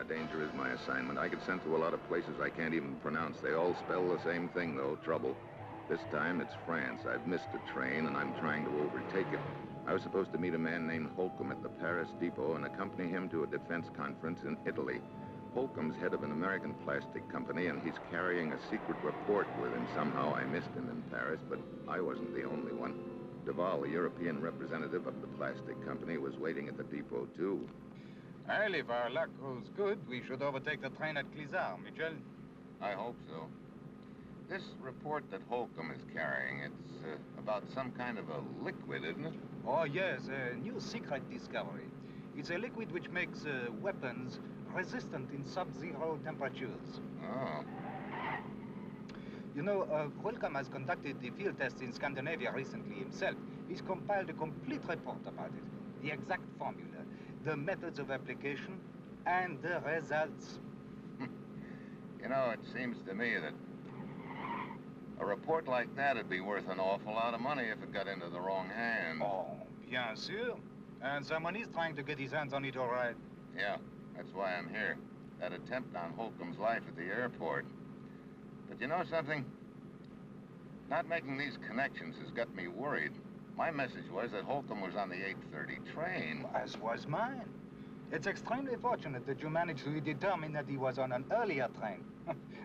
danger is my assignment. I get sent to a lot of places I can't even pronounce. They all spell the same thing, though, trouble. This time it's France. I've missed a train, and I'm trying to overtake it. I was supposed to meet a man named Holcomb at the Paris depot and accompany him to a defense conference in Italy. Holcomb's head of an American plastic company, and he's carrying a secret report with him. Somehow I missed him in Paris, but I wasn't the only one. Duval, the European representative of the plastic company, was waiting at the depot, too. Well, if our luck holds good, we should overtake the train at Clisard, Mitchell. I hope so. This report that Holcomb is carrying, it's about some kind of a liquid, isn't it? Oh, yes, a new secret discovery. It's a liquid which makes weapons resistant in sub-zero temperatures. Oh. You know, Holcomb has conducted the field tests in Scandinavia recently himself. He's compiled a complete report about it. The exact formula, the methods of application, and the results. You know, it seems to me that a report like that would be worth an awful lot of money if it got into the wrong hands. Oh, bien sûr. And someone is trying to get his hands on it, all right. Yeah, that's why I'm here. That attempt on Holcomb's life at the airport. But you know something? Not making these connections has got me worried. My message was that Holcomb was on the 8:30 train. As was mine. It's extremely fortunate that you managed to determine that he was on an earlier train.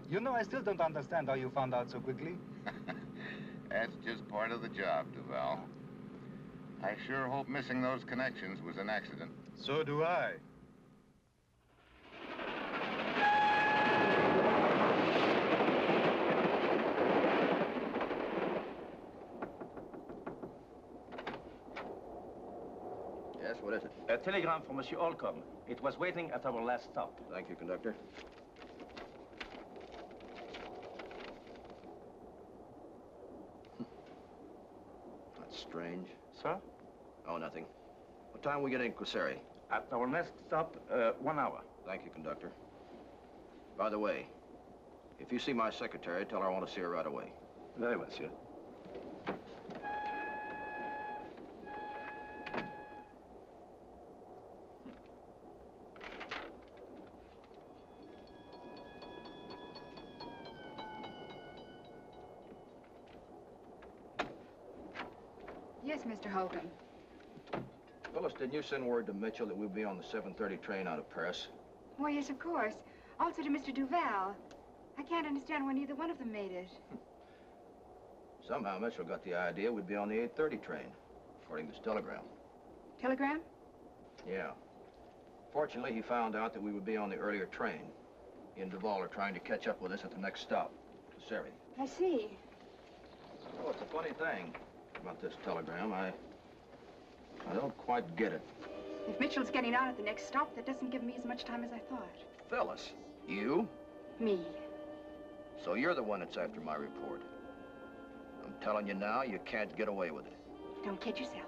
You know, I still don't understand how you found out so quickly. That's just part of the job, Duval. I sure hope missing those connections was an accident. So do I. Yes, what is it? A telegram from Monsieur Holcomb. It was waiting at our last stop. Thank you, conductor. That's strange. Sir? Oh, nothing. What time we get in Quasari? At our next stop, 1 hour. Thank you, conductor. By the way, if you see my secretary, tell her I want to see her right away. Very well, monsieur. Yes, Mr. Holcomb. Phyllis, didn't you send word to Mitchell that we'll be on the 7:30 train out of Paris? Why, yes, of course. Also to Mr. Duval. I can't understand why neither one of them made it. Somehow Mitchell got the idea we'd be on the 8:30 train, according to this telegram. Telegram? Yeah. Fortunately, he found out that we would be on the earlier train. He and Duval are trying to catch up with us at the next stop, Quasari. I see. Oh, it's a funny thing about this telegram. I don't quite get it. If Mitchell's getting out at the next stop, that doesn't give me as much time as I thought. Phyllis, you? Me. So you're the one that's after my report. I'm telling you now, you can't get away with it. Don't kid yourself.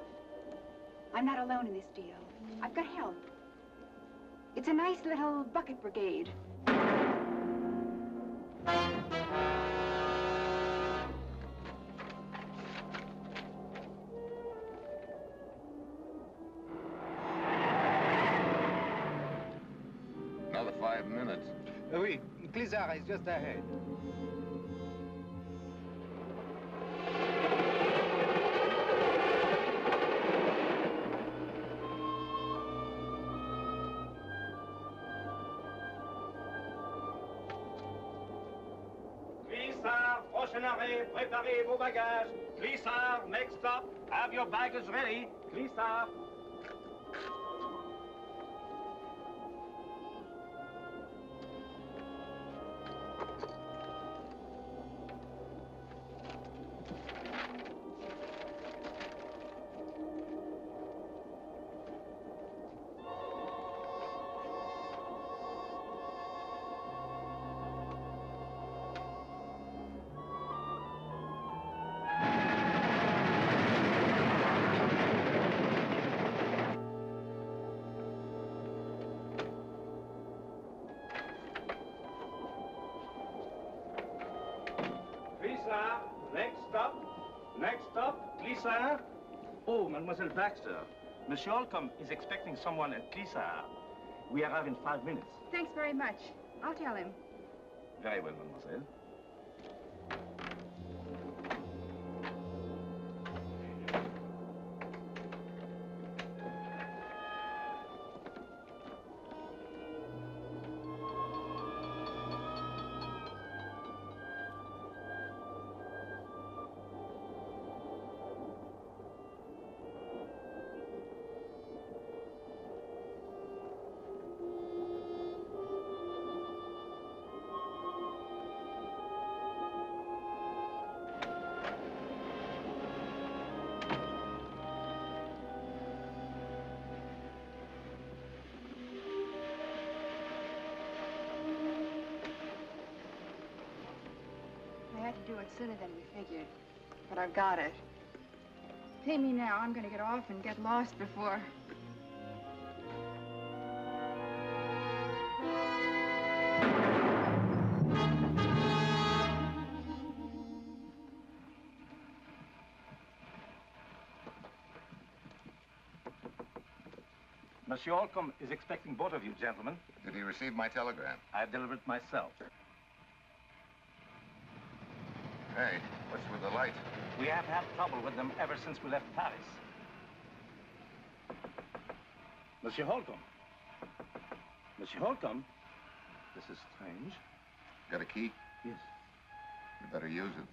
I'm not alone in this deal. I've got help. It's a nice little bucket brigade. Another 5 minutes. Oui, Clisard is just ahead. Clisard, prochain arrêt, préparez vos bagages. Clisard, next stop, have your baggage ready. Clisard. Clisard, next stop, Clisard. Oh, Mademoiselle Baxter, Monsieur Holcomb is expecting someone at Clisard. We arrive in 5 minutes. Thanks very much. I'll tell him. Very well, mademoiselle. I had to do it sooner than we figured, but I've got it. Pay me now. I'm going to get off and get lost before... Monsieur Holcomb is expecting both of you, gentlemen. Did he receive my telegram? I have delivered it myself. Hey, what's with the light? We have had trouble with them ever since we left Paris. Monsieur Holcomb. Monsieur Holcomb? This is strange. Got a key? Yes. You better use it.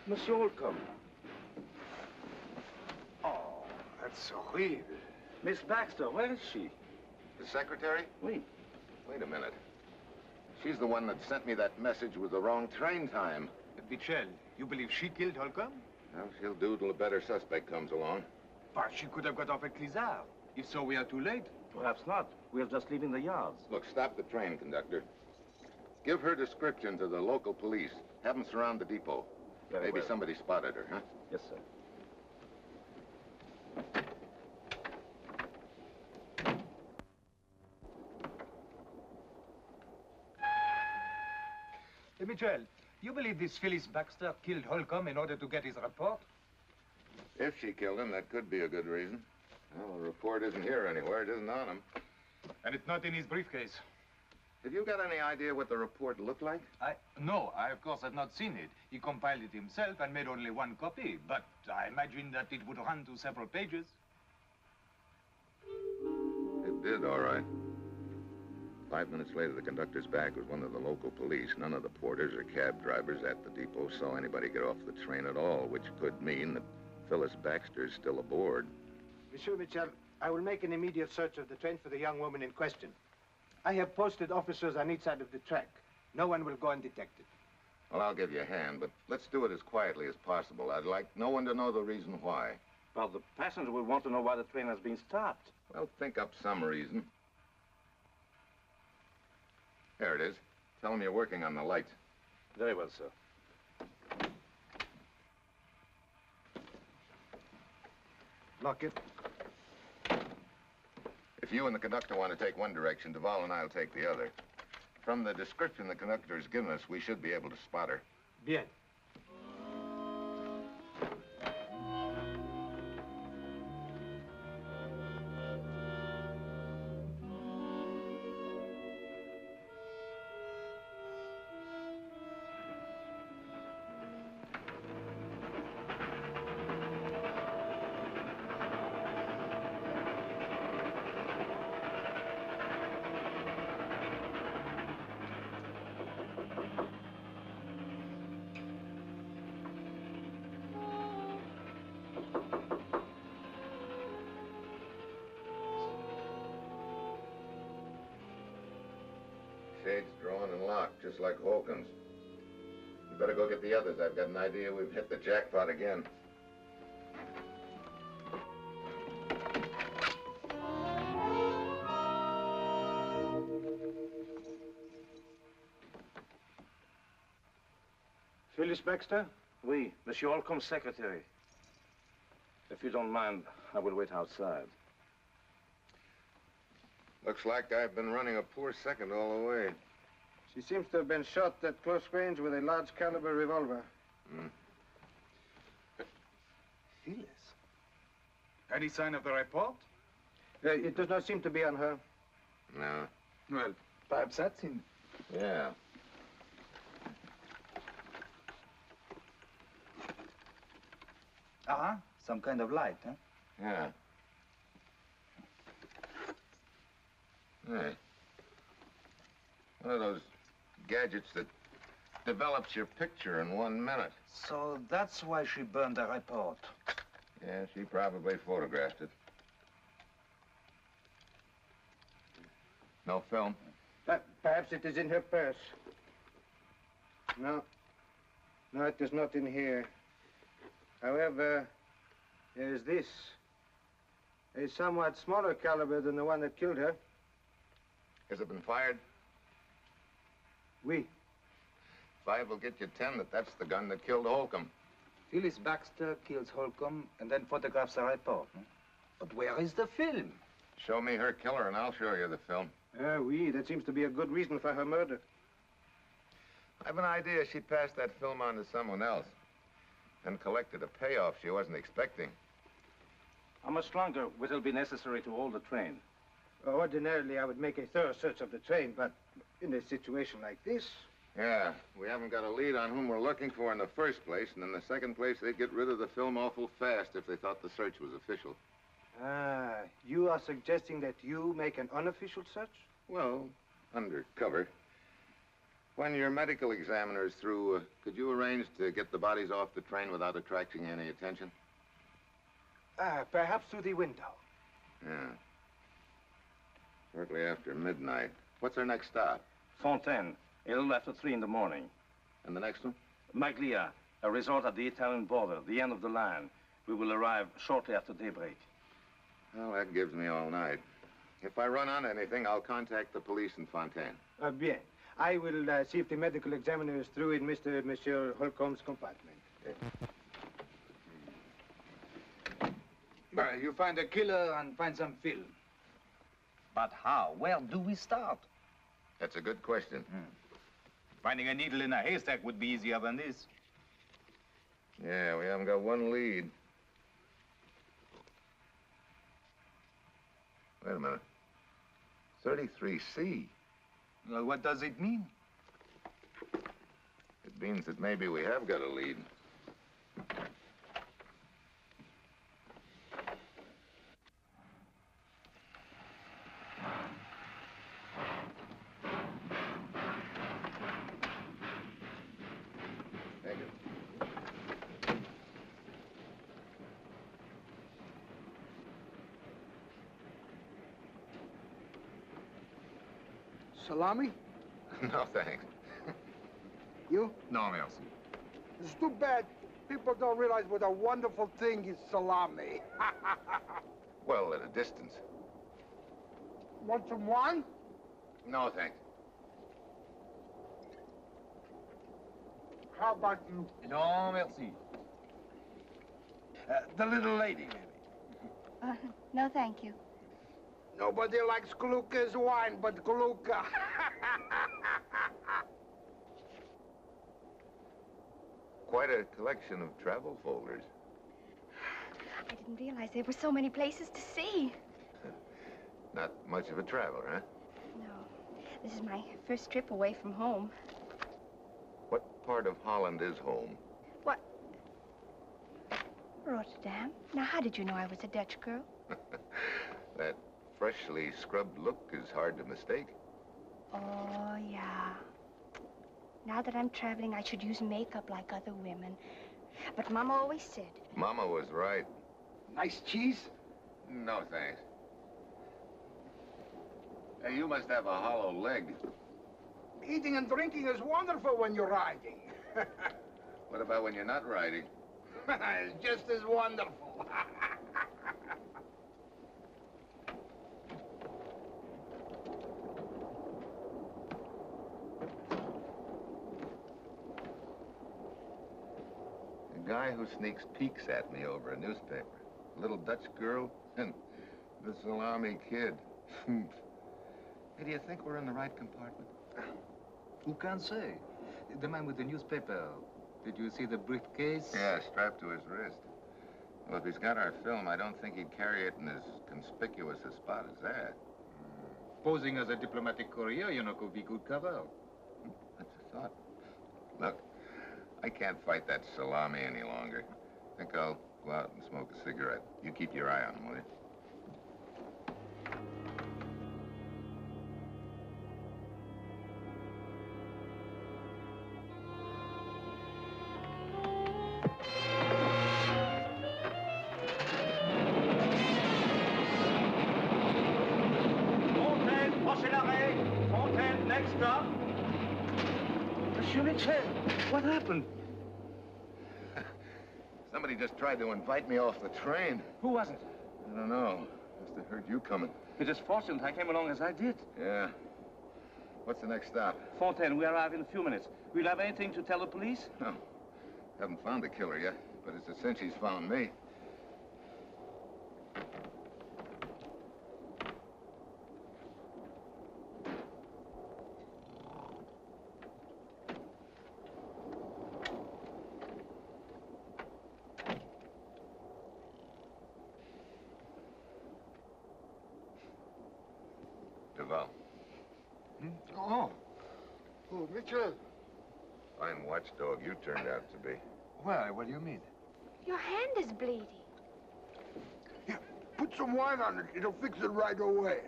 Monsieur Holcomb. Oh, that's horrible. Miss Baxter, where is she? The secretary? Oui. Wait a minute. She's the one that sent me that message with the wrong train time. Michel, you believe she killed Holcomb? Well, she'll do till a better suspect comes along. But she could have got off at Clizard. If so, we are too late. Perhaps not. We're just leaving the yards. Look, stop the train, conductor. Give her description to the local police. Have them surround the depot. Very Maybe well. somebody spotted her, huh? Yes, sir. Hey, Michel, you believe this Phyllis Baxter killed Holcomb in order to get his report? If she killed him, that could be a good reason. Well, the report isn't here anywhere. It isn't on him. And it's not in his briefcase. Have you got any idea what the report looked like? No, I of course have not seen it. He compiled it himself and made only one copy, but I imagine that it would run to several pages. It did, all right. 5 minutes later, the conductor's bag was one of the local police. None of the porters or cab drivers at the depot saw anybody get off the train at all, which could mean that Phyllis Baxter is still aboard. Monsieur Michel, I will make an immediate search of the train for the young woman in question. I have posted officers on each side of the track. No one will go undetected. Well, I'll give you a hand, but let's do it as quietly as possible. I'd like no one to know the reason why. Well, the passenger will want to know why the train has been stopped. Well, think up some reason. There it is. Tell them you're working on the lights. Very well, sir. Lock it. If you and the conductor want to take one direction, Duval and I'll take the other. From the description the conductor has given us, we should be able to spot her. Bien. Shade's drawn and locked, just like Holcomb's. You better go get the others. I've got an idea we've hit the jackpot again. Phyllis Baxter? Oui, Monsieur Holcomb's secretary. If you don't mind, I will wait outside. Looks like I've been running a poor second all the way. She seems to have been shot at close range with a large caliber revolver. Any sign of the report? It does not seem to be on her. No. Well, perhaps that's him. Yeah. Some kind of light, huh? Yeah. Hey. One of those gadgets that develops your picture in 1 minute. So that's why she burned the report. Yeah, she probably photographed it. No film? Perhaps it is in her purse. No. No, it is not in here. However, there is this. A somewhat smaller caliber than the one that killed her. Has it been fired? Oui. 5 will get you 10 that's the gun that killed Holcomb. Phyllis Baxter kills Holcomb and then photographs the report. Huh? But where is the film? Show me her killer and I'll show you the film. Oui, that seems to be a good reason for her murder. I have an idea she passed that film on to someone else and collected a payoff she wasn't expecting. How much longer will it be necessary to hold the train? Ordinarily, I would make a thorough search of the train, but in a situation like this... Yeah, we haven't got a lead on whom we're looking for in the first place, and in the second place, they'd get rid of the film awful fast if they thought the search was official. You are suggesting that you make an unofficial search? Well, undercover. When your medical examiner is through, could you arrange to get the bodies off the train without attracting any attention? Perhaps through the window. Yeah. Shortly after midnight. What's our next stop? Fontaine, a little after 3 in the morning. And the next one? Maglia, a resort at the Italian border, the end of the line. We will arrive shortly after daybreak. Well, that gives me all night. If I run on anything, I'll contact the police in Fontaine. Bien. I will see if the medical examiner is through in Monsieur Holcomb's compartment. You find a killer and find some film. But how? Where do we start? That's a good question. Finding a needle in a haystack would be easier than this. Yeah, we haven't got one lead. Wait a minute. 33C. Well, what does it mean? It means that maybe we have got a lead. Thank you. Salami? No, thanks. You? No, merci. It's too bad people don't realize what a wonderful thing is salami. Well, at a distance. Want some wine? No, thanks. How about you? No, merci. The little lady, maybe. No, thank you. Nobody likes Glucka's wine but Glucka. Quite a collection of travel folders. I didn't realize there were so many places to see. Not much of a traveler, huh? No. This is my first trip away from home. What part of Holland is home? What? Rotterdam. Now, how did you know I was a Dutch girl? That freshly scrubbed look is hard to mistake. Oh, yeah. Now that I'm traveling, I should use makeup like other women. But Mama always said... Mama was right. Nice cheese? No, thanks. Hey, you must have a hollow leg. Eating and drinking is wonderful when you're riding. What about when you're not riding? It's just as wonderful. A guy who sneaks peeks at me over a newspaper. A little Dutch girl and the Salami kid. Hey, do you think we're in the right compartment? Who can say? The man with the newspaper. Did you see the briefcase? Yeah, strapped to his wrist. Well, if he's got our film, I don't think he'd carry it in as conspicuous a spot as that. Posing as a diplomatic courier, you know, could be good cover. That's a thought. Look, I can't fight that Salami any longer. I think I'll go out and smoke a cigarette. You keep your eye on him, will you? What happened? Somebody just tried to invite me off the train. Who was it? I don't know. Must have heard you coming. It is fortunate I came along as I did. Yeah. What's the next stop? Fontaine, we arrive in a few minutes. Will you have anything to tell the police? No. Haven't found the killer yet, but it's a cinch he's found me. Oh, Mitchell. Fine watchdog you turned out to be. Why? What do you mean? Your hand is bleeding. Yeah, put some wine on it. It'll fix it right away.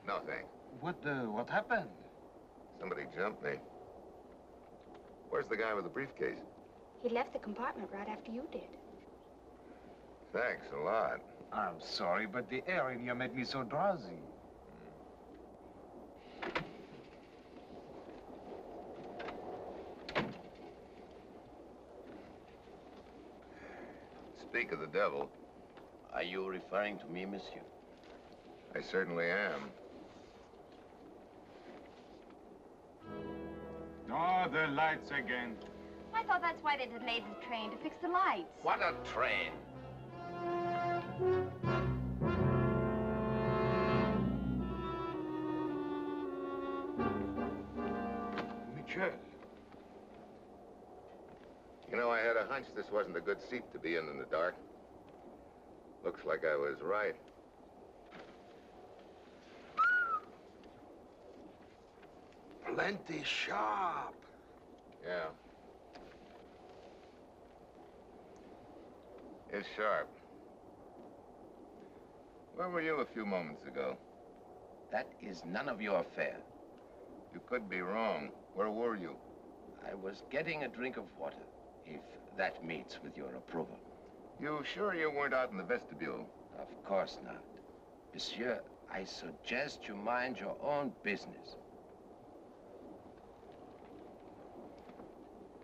No, thanks. What happened? Somebody jumped me. Where's the guy with the briefcase? He left the compartment right after you did. Thanks a lot. I'm sorry, but the air in here made me so drowsy. Speak of the devil. Are you referring to me, monsieur? I certainly am. Oh, the lights again. I thought that's why they delayed the train, to fix the lights. What a train! Mitchell. You know, I had a hunch this wasn't a good seat to be in the dark. Looks like I was right. Plenty sharp. Yeah. It's sharp. Where were you a few moments ago? That is none of your affair. You could be wrong. Where were you? I was getting a drink of water, if that meets with your approval. You sure you weren't out in the vestibule? Of course not. Monsieur, I suggest you mind your own business.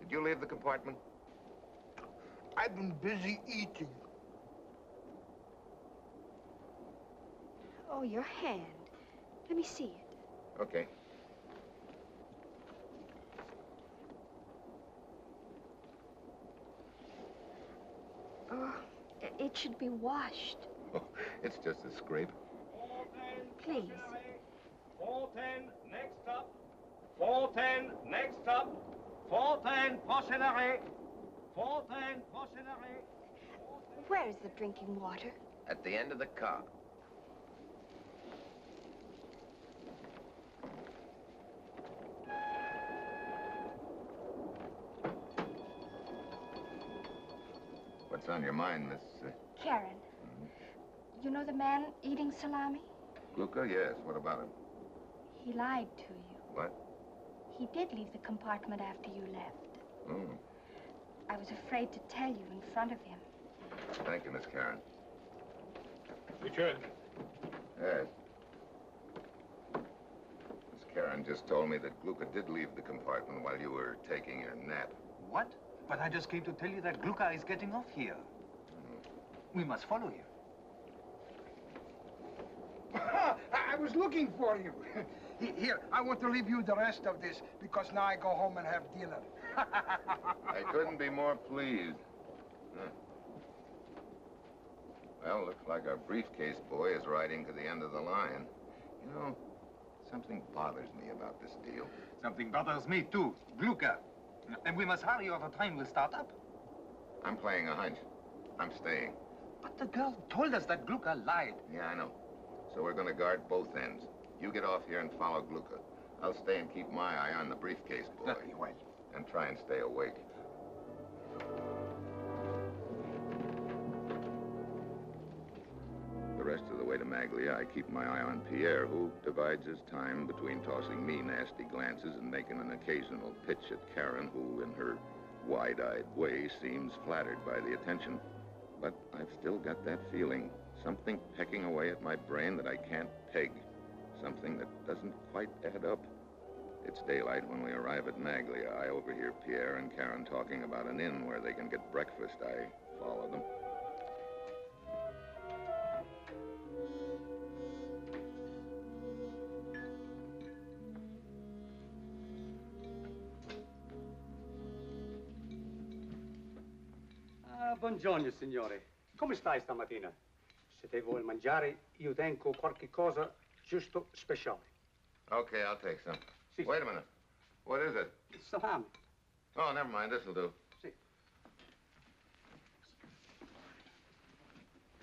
Did you leave the compartment? I've been busy eating. Oh, your hand. Let me see it. Okay. Oh, it should be washed. Oh, it's just a scrape. Please. 410, next stop. 410, next stop. 410, prochain arrêt. 410, prochain arrêt. Where is the drinking water? At the end of the car. What's on your mind, Miss... Karen. You know the man eating salami? Gluka? Yes. What about him? He lied to you. What? He did leave the compartment after you left. Oh. I was afraid to tell you in front of him. Thank you, Miss Karen. Richard. Yes. Miss Karen just told me that Gluka did leave the compartment while you were taking your nap. What? But I just came to tell you that Gluka is getting off here. We must follow him. I was looking for you. Here, I want to leave you the rest of this because now I go home and have dinner. I couldn't be more pleased. Huh. Well, looks like our briefcase boy is riding to the end of the line. You know, something bothers me about this deal. Something bothers me, too. Gluka. And we must hurry or the train will start up. I'm playing a hunch. I'm staying. But the girl told us that Glucka lied. Yeah, I know. So we're gonna guard both ends. You get off here and follow Glucka. I'll stay and keep my eye on the briefcase boy. Very well. And try and stay awake. The rest of the way to Maglia, I keep my eye on Pierre, who divides his time between tossing me nasty glances and making an occasional pitch at Karen, who, in her wide-eyed way, seems flattered by the attention. But I've still got that feeling. Something pecking away at my brain that I can't peg. Something that doesn't quite add up. It's daylight when we arrive at Maglia. I overhear Pierre and Karen talking about an inn where they can get breakfast. I follow them. Buongiorno, signore. Come stai stamattina? Se te vuoi mangiare, io tengo qualche cosa giusto speciale. Okay, I'll take some. Si. Wait a minute. What is it? Salami. Oh, never mind. This'll do. Si.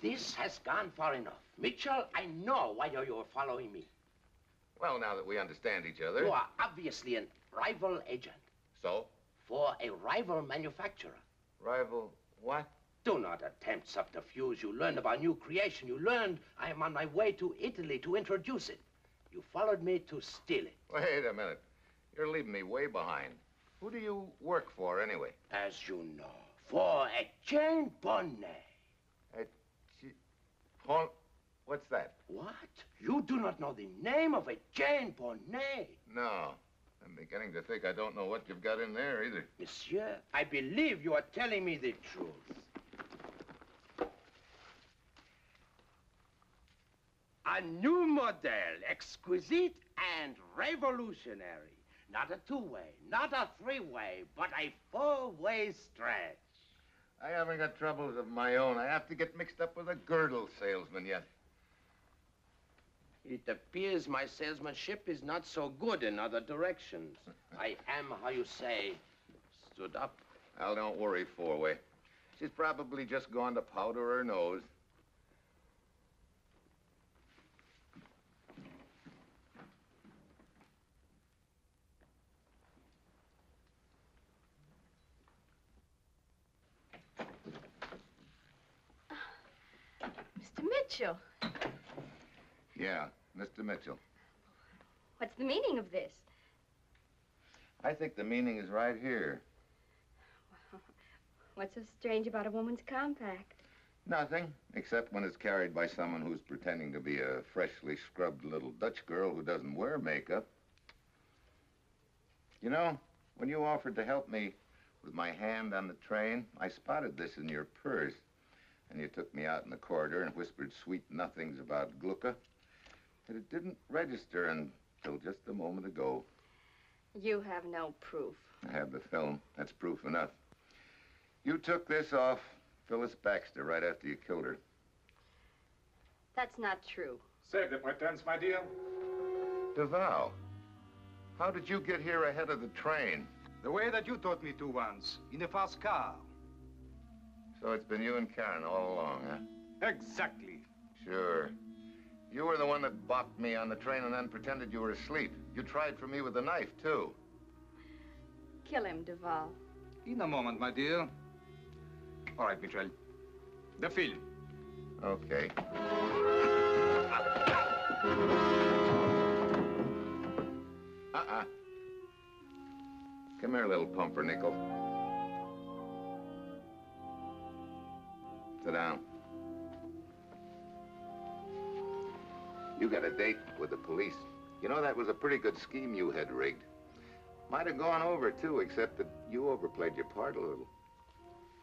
This has gone far enough. Mitchell, I know why you're following me. Well, now that we understand each other. You are obviously a rival agent. So? For a rival manufacturer. Rival what? Do not attempt subterfuge. You learned about new creation. You learned I am on my way to Italy to introduce it. You followed me to steal it. Wait a minute. You're leaving me way behind. Who do you work for, anyway? As you know, for a Jane Bonnet. What's that? What? You do not know the name of a Jane Bonnet? No. I'm beginning to think I don't know what you've got in there, either. Monsieur, I believe you are telling me the truth. A new model, exquisite and revolutionary. Not a two-way, not a three-way, but a four-way stretch. I haven't got troubles of my own. I have to get mixed up with a girdle salesman yet. It appears my salesmanship is not so good in other directions. I am, how you say, stood up. Well, don't worry, four-way. She's probably just gone to powder her nose. Mr. Mitchell. Yeah, Mr. Mitchell. What's the meaning of this? I think the meaning is right here. What's so strange about a woman's compact? Nothing, except when it's carried by someone who's pretending to be a freshly scrubbed little Dutch girl who doesn't wear makeup. You know, when you offered to help me with my hand on the train, I spotted this in your purse. And you took me out in the corridor and whispered sweet nothings about Glucka. But it didn't register until just a moment ago. You have no proof. I have the film. That's proof enough. You took this off Phyllis Baxter right after you killed her. That's not true. Save the pretense, my dear. DeVal, how did you get here ahead of the train? The way that you taught me to once, in a fast car. So it's been you and Karen all along, huh? Exactly. Sure. You were the one that bopped me on the train and then pretended you were asleep. You tried for me with a knife, too. Kill him, Duval. In a moment, my dear. All right, Mitchell. The film. Okay. Come here, little pumpernickel. Sit down. You got a date with the police. You know, that was a pretty good scheme you had rigged. Might have gone over, too, except that you overplayed your part a little.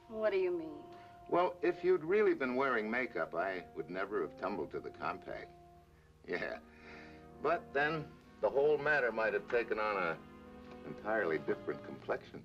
What do you mean? Well, if you'd really been wearing makeup, I would never have tumbled to the compact. Yeah. But then, the whole matter might have taken on a entirely different complexion.